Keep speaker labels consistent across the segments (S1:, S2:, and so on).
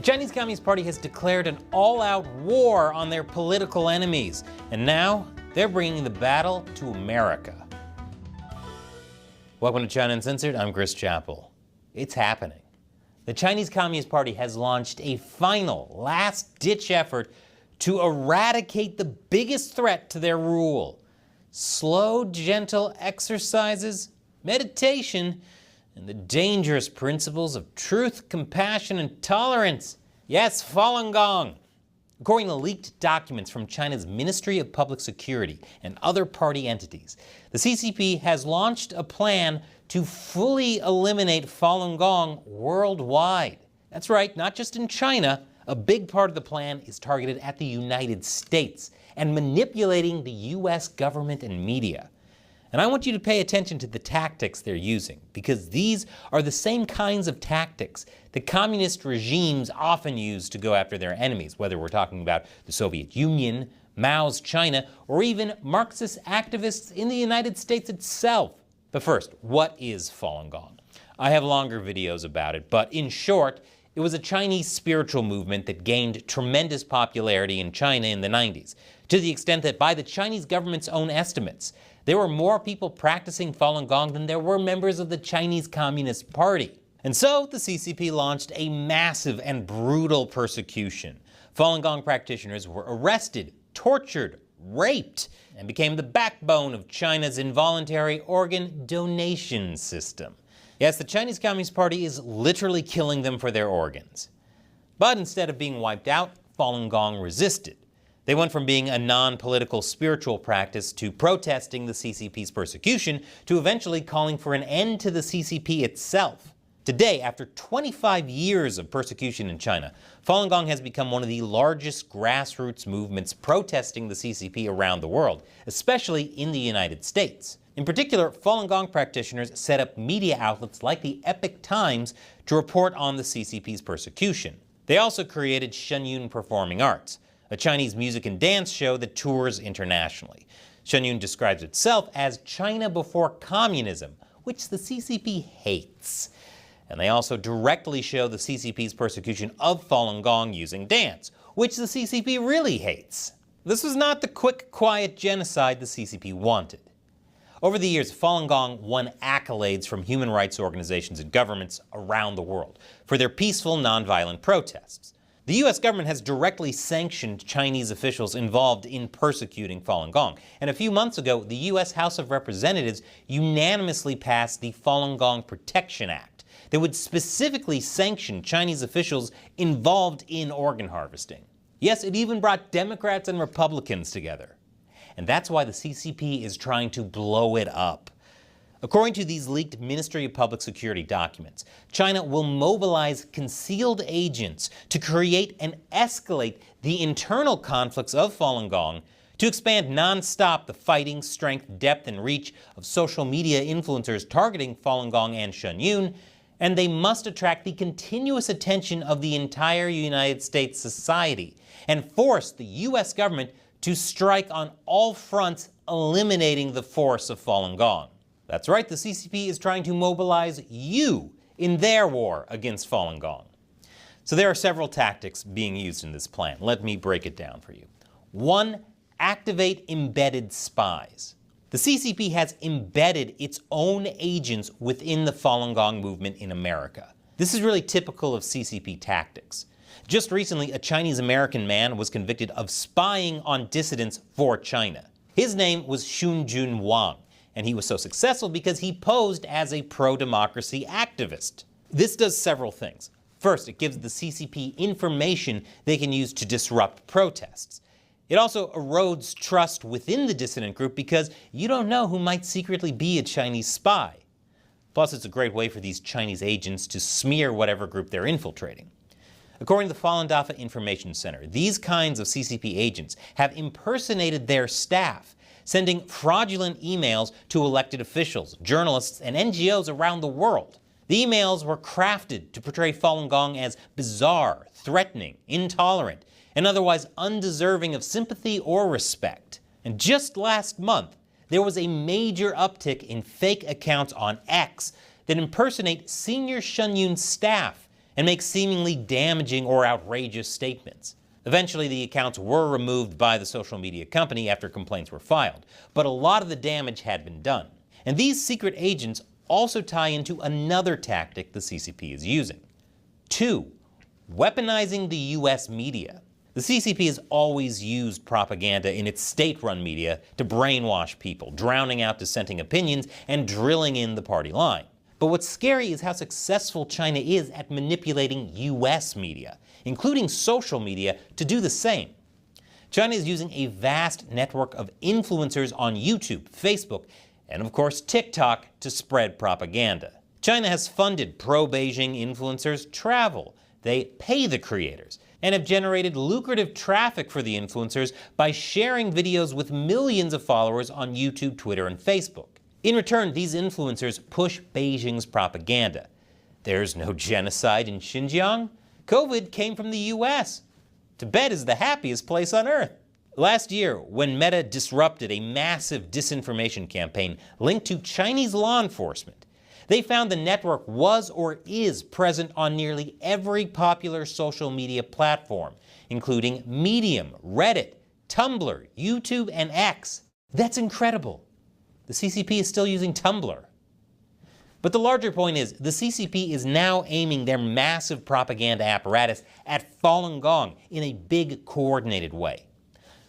S1: Chinese Communist Party has declared an all-out war on their political enemies, and now they're bringing the battle to America. Welcome to China Uncensored, I'm Chris Chappell. It's happening. The Chinese Communist Party has launched a final, last-ditch effort to eradicate the biggest threat to their rule. Slow, gentle exercises, meditation, and the dangerous principles of truth, compassion, and tolerance. Yes, Falun Gong. According to leaked documents from China's Ministry of Public Security and other party entities, the CCP has launched a plan to fully eliminate Falun Gong worldwide. That's right, not just in China. A big part of the plan is targeted at the United States and manipulating the US government and media. And I want you to pay attention to the tactics they're using, because these are the same kinds of tactics that communist regimes often use to go after their enemies, whether we're talking about the Soviet Union, Mao's China, or even Marxist activists in the United States itself. But first, what is Falun Gong? I have longer videos about it, but in short, it was a Chinese spiritual movement that gained tremendous popularity in China in the 90s, to the extent that by the Chinese government's own estimates, there were more people practicing Falun Gong than there were members of the Chinese Communist Party. And so the CCP launched a massive and brutal persecution. Falun Gong practitioners were arrested, tortured, raped, and became the backbone of China's involuntary organ donation system. Yes, the Chinese Communist Party is literally killing them for their organs. But instead of being wiped out, Falun Gong resisted. They went from being a non-political spiritual practice to protesting the CCP's persecution to eventually calling for an end to the CCP itself. Today, after 25 years of persecution in China, Falun Gong has become one of the largest grassroots movements protesting the CCP around the world, especially in the United States. In particular, Falun Gong practitioners set up media outlets like the Epoch Times to report on the CCP's persecution. They also created Shenyun Performing Arts, a Chinese music and dance show that tours internationally. Shenyun describes itself as China before communism, which the CCP hates. And they also directly show the CCP's persecution of Falun Gong using dance, which the CCP really hates. This was not the quick, quiet genocide the CCP wanted. Over the years, Falun Gong won accolades from human rights organizations and governments around the world for their peaceful, nonviolent protests. The US government has directly sanctioned Chinese officials involved in persecuting Falun Gong, and a few months ago, the US House of Representatives unanimously passed the Falun Gong Protection Act that would specifically sanction Chinese officials involved in organ harvesting. Yes, it even brought Democrats and Republicans together. And that's why the CCP is trying to blow it up. According to these leaked Ministry of Public Security documents, China will mobilize concealed agents to create and escalate the internal conflicts of Falun Gong, to expand non-stop the fighting, strength, depth, and reach of social media influencers targeting Falun Gong and Shenyun, and they must attract the continuous attention of the entire United States society and force the US government to strike on all fronts, eliminating the force of Falun Gong. That's right, the CCP is trying to mobilize you in their war against Falun Gong. So there are several tactics being used in this plan. Let me break it down for you. 1. Activate embedded spies. The CCP has embedded its own agents within the Falun Gong movement in America. This is really typical of CCP tactics. Just recently, a Chinese-American man was convicted of spying on dissidents for China. His name was Xunjun Wang, and he was so successful because he posed as a pro-democracy activist. This does several things. First, it gives the CCP information they can use to disrupt protests. It also erodes trust within the dissident group because you don't know who might secretly be a Chinese spy. Plus, it's a great way for these Chinese agents to smear whatever group they're infiltrating. According to the Falun Dafa Information Center, these kinds of CCP agents have impersonated their staff, sending fraudulent emails to elected officials, journalists, and NGOs around the world. The emails were crafted to portray Falun Gong as bizarre, threatening, intolerant, and otherwise undeserving of sympathy or respect. And just last month, there was a major uptick in fake accounts on X that impersonate senior Shenyun staff and make seemingly damaging or outrageous statements. Eventually, the accounts were removed by the social media company after complaints were filed, but a lot of the damage had been done. And these secret agents also tie into another tactic the CCP is using. 2. Weaponizing the US media. The CCP has always used propaganda in its state-run media to brainwash people, drowning out dissenting opinions and drilling in the party line. But what's scary is how successful China is at manipulating US media, including social media, to do the same. China is using a vast network of influencers on YouTube, Facebook, and of course TikTok to spread propaganda. China has funded pro-Beijing influencers travel. They pay the creators and have generated lucrative traffic for the influencers by sharing videos with millions of followers on YouTube, Twitter, and Facebook. In return, these influencers push Beijing's propaganda. There's no genocide in Xinjiang. COVID came from the US. Tibet is the happiest place on earth. Last year, when Meta disrupted a massive disinformation campaign linked to Chinese law enforcement, they found the network was or is present on nearly every popular social media platform, including Medium, Reddit, Tumblr, YouTube, and X. That's incredible. The CCP is still using Tumblr. But the larger point is, the CCP is now aiming their massive propaganda apparatus at Falun Gong in a big, coordinated way.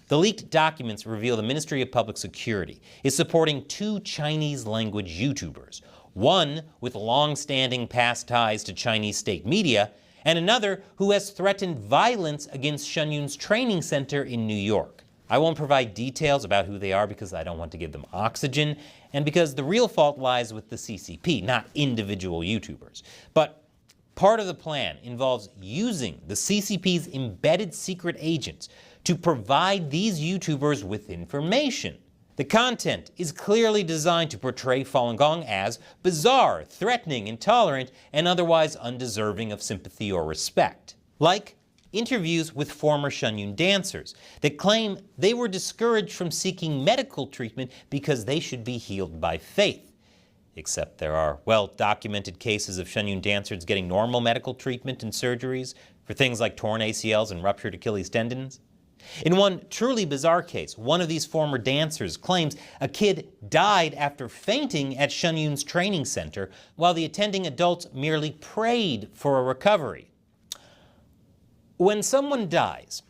S1: The leaked documents reveal the Ministry of Public Security is supporting 2 Chinese-language YouTubers, one with long-standing past ties to Chinese state media, and another who has threatened violence against Shenyun's training center in New York. I won't provide details about who they are because I don't want to give them oxygen, and because the real fault lies with the CCP, not individual YouTubers. But part of the plan involves using the CCP's embedded secret agents to provide these YouTubers with information. The content is clearly designed to portray Falun Gong as bizarre, threatening, intolerant, and otherwise undeserving of sympathy or respect. Like interviews with former Shenyun dancers that claim they were discouraged from seeking medical treatment because they should be healed by faith. Except there are well-documented cases of Shenyun dancers getting normal medical treatment and surgeries for things like torn ACLs and ruptured Achilles tendons. In one truly bizarre case, one of these former dancers claims a kid died after fainting at Shenyun's training center, while the attending adults merely prayed for a recovery. When someone dies,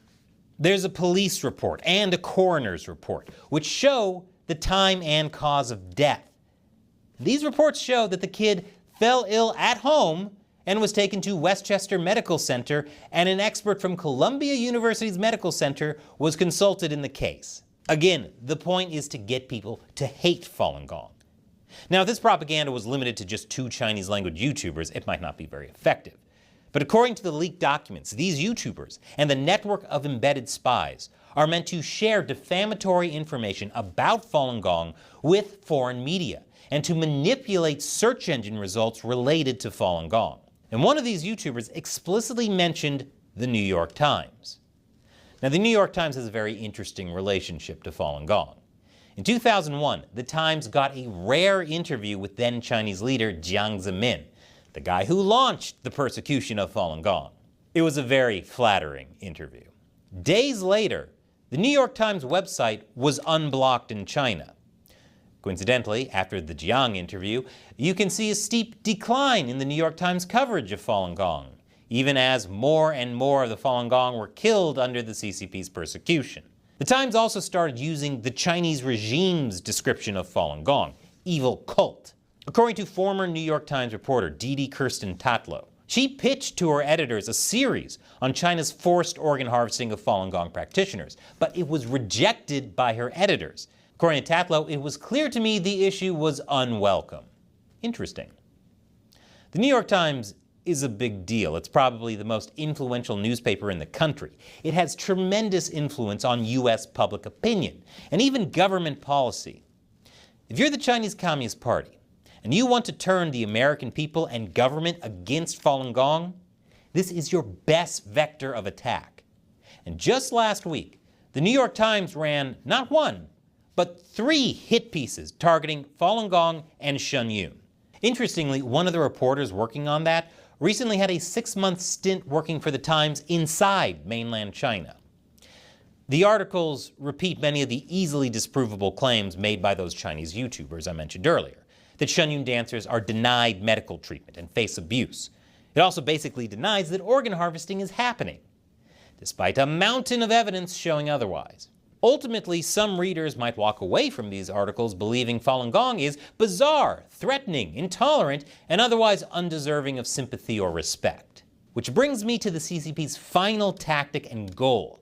S1: there's a police report and a coroner's report, which show the time and cause of death. These reports show that the kid fell ill at home and was taken to Westchester Medical Center, and an expert from Columbia University's Medical Center was consulted in the case. Again, the point is to get people to hate Falun Gong. Now, if this propaganda was limited to just 2 Chinese-language YouTubers, it might not be very effective. But according to the leaked documents, these YouTubers and the network of embedded spies are meant to share defamatory information about Falun Gong with foreign media and to manipulate search engine results related to Falun Gong. And one of these YouTubers explicitly mentioned the New York Times. Now, the New York Times has a very interesting relationship to Falun Gong. In 2001, the Times got a rare interview with then Chinese leader Jiang Zemin, the guy who launched the persecution of Falun Gong. It was a very flattering interview. Days later, the New York Times website was unblocked in China. Coincidentally, after the Jiang interview, you can see a steep decline in the New York Times coverage of Falun Gong, even as more and more of the Falun Gong were killed under the CCP's persecution. The Times also started using the Chinese regime's description of Falun Gong, evil cult. According to former New York Times reporter Didi Kirsten Tatlow, she pitched to her editors a series on China's forced organ harvesting of Falun Gong practitioners, but it was rejected by her editors. According to Tatlow, it was clear to me the issue was unwelcome. Interesting. The New York Times is a big deal. It's probably the most influential newspaper in the country. It has tremendous influence on US public opinion and even government policy. If you're the Chinese Communist Party and you want to turn the American people and government against Falun Gong, this is your best vector of attack. And just last week, the New York Times ran not 1, but 3 hit pieces targeting Falun Gong and Shenyun. Interestingly, one of the reporters working on that recently had a 6-month stint working for the Times inside mainland China. The articles repeat many of the easily disprovable claims made by those Chinese YouTubers I mentioned earlier, that Shenyun dancers are denied medical treatment and face abuse. It also basically denies that organ harvesting is happening, despite a mountain of evidence showing otherwise. Ultimately, some readers might walk away from these articles believing Falun Gong is bizarre, threatening, intolerant, and otherwise undeserving of sympathy or respect. Which brings me to the CCP's final tactic and goal.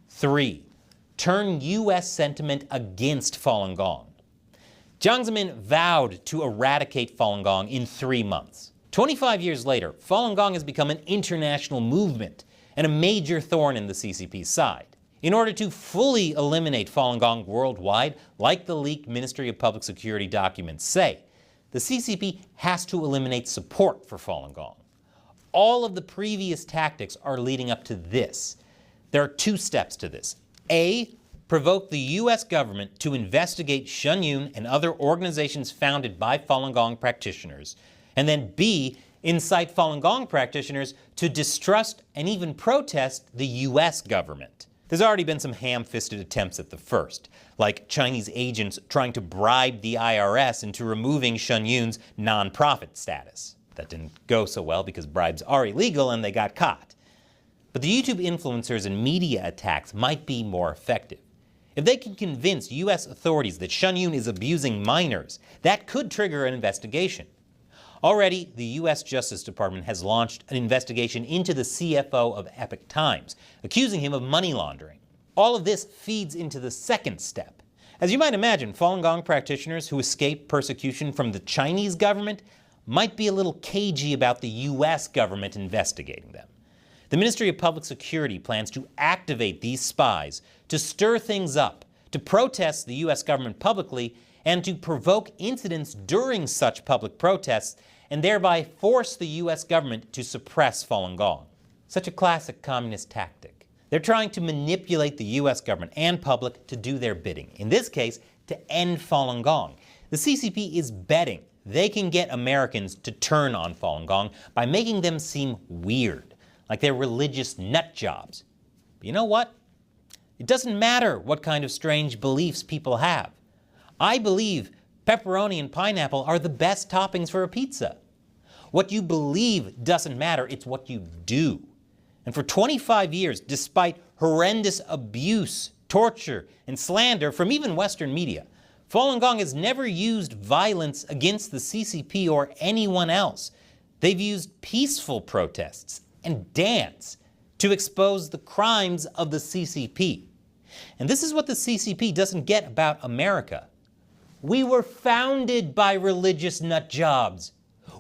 S1: 3. Turn U.S. sentiment against Falun Gong. Jiang Zemin vowed to eradicate Falun Gong in 3 months. 25 years later, Falun Gong has become an international movement and a major thorn in the CCP's side. In order to fully eliminate Falun Gong worldwide, like the leaked Ministry of Public Security documents say, the CCP has to eliminate support for Falun Gong. All of the previous tactics are leading up to this. There are 2 steps to this. A, provoke the U.S. government to investigate Shenyun and other organizations founded by Falun Gong practitioners. And then B, incite Falun Gong practitioners to distrust and even protest the U.S. government. There's already been some ham-fisted attempts at the first, like Chinese agents trying to bribe the IRS into removing Shenyun's non-profit status. That didn't go so well because bribes are illegal and they got caught. But the YouTube influencers and media attacks might be more effective. If they can convince U.S. authorities that Shenyun is abusing minors, that could trigger an investigation. Already, the U.S. Justice Department has launched an investigation into the CFO of Epoch Times, accusing him of money laundering. All of this feeds into the second step. As you might imagine, Falun Gong practitioners who escape persecution from the Chinese government might be a little cagey about the U.S. government investigating them. The Ministry of Public Security plans to activate these spies to stir things up, to protest the U.S. government publicly, and to provoke incidents during such public protests, and thereby force the U.S. government to suppress Falun Gong. Such a classic communist tactic. They're trying to manipulate the U.S. government and public to do their bidding, in this case, to end Falun Gong. The CCP is betting they can get Americans to turn on Falun Gong by making them seem weird, like they're religious nut jobs. But you know what? It doesn't matter what kind of strange beliefs people have. I believe pepperoni and pineapple are the best toppings for a pizza. What you believe doesn't matter, it's what you do. And for 25 years, despite horrendous abuse, torture, and slander from even Western media, Falun Gong has never used violence against the CCP or anyone else. They've used peaceful protests and dance to expose the crimes of the CCP. And this is what the CCP doesn't get about America. We were founded by religious nut jobs.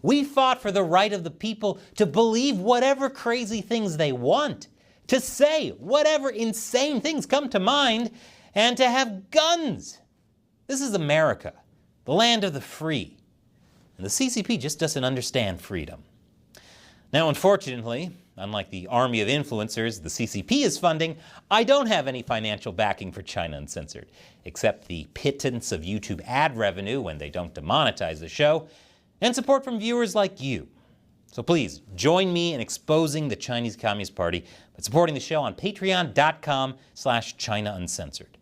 S1: We fought for the right of the people to believe whatever crazy things they want, to say whatever insane things come to mind, and to have guns. This is America, the land of the free. And the CCP just doesn't understand freedom. Now, unfortunately, unlike the army of influencers the CCP is funding, I don't have any financial backing for China Uncensored, except the pittance of YouTube ad revenue when they don't demonetize the show, and support from viewers like you. So please, join me in exposing the Chinese Communist Party by supporting the show on patreon.com/ChinaUncensored.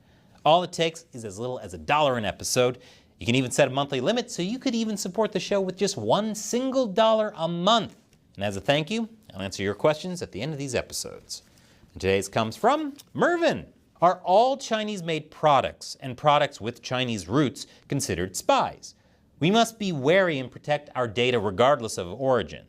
S1: All it takes is as little as $1 an episode. You can even set a monthly limit, so you could even support the show with just $1 single a month. And as a thank you, I'll answer your questions at the end of these episodes. And today's comes from Mervin. Are all Chinese-made products and products with Chinese roots considered spies? We must be wary and protect our data regardless of origin.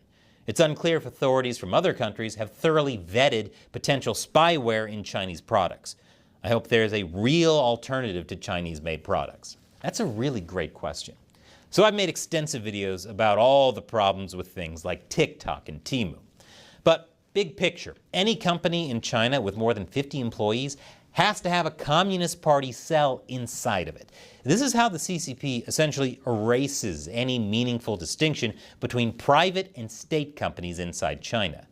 S1: It's unclear if authorities from other countries have thoroughly vetted potential spyware in Chinese products. I hope there is a real alternative to Chinese-made products. That's a really great question. So I've made extensive videos about all the problems with things like TikTok and Temu. But big picture, any company in China with more than 50 employees has to have a Communist Party cell inside of it. This is how the CCP essentially erases any meaningful distinction between private and state companies inside China.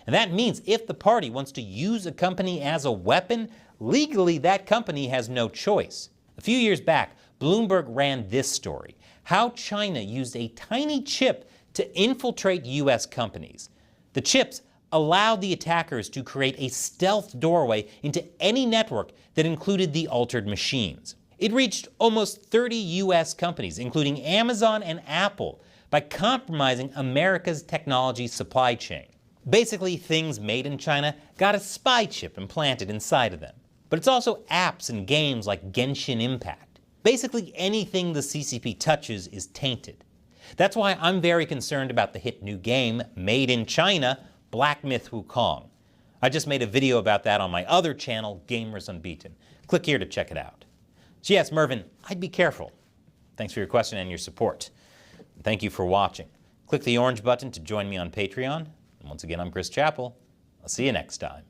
S1: And that means if the party wants to use a company as a weapon, legally that company has no choice. A few years back, Bloomberg ran this story: how China used a tiny chip to infiltrate U.S. companies. The chips allowed the attackers to create a stealth doorway into any network that included the altered machines. It reached almost 30 US companies, including Amazon and Apple, by compromising America's technology supply chain. Basically, things made in China got a spy chip implanted inside of them. But it's also apps and games like Genshin Impact. Basically, anything the CCP touches is tainted. That's why I'm very concerned about the hit new game, made in China, Black Myth Wukong. I just made a video about that on my other channel, Gamers Unbeaten. Click here to check it out. So yes, Mervin, I'd be careful. Thanks for your question and your support. Thank you for watching. Click the orange button to join me on Patreon. And once again, I'm Chris Chappell. I'll see you next time.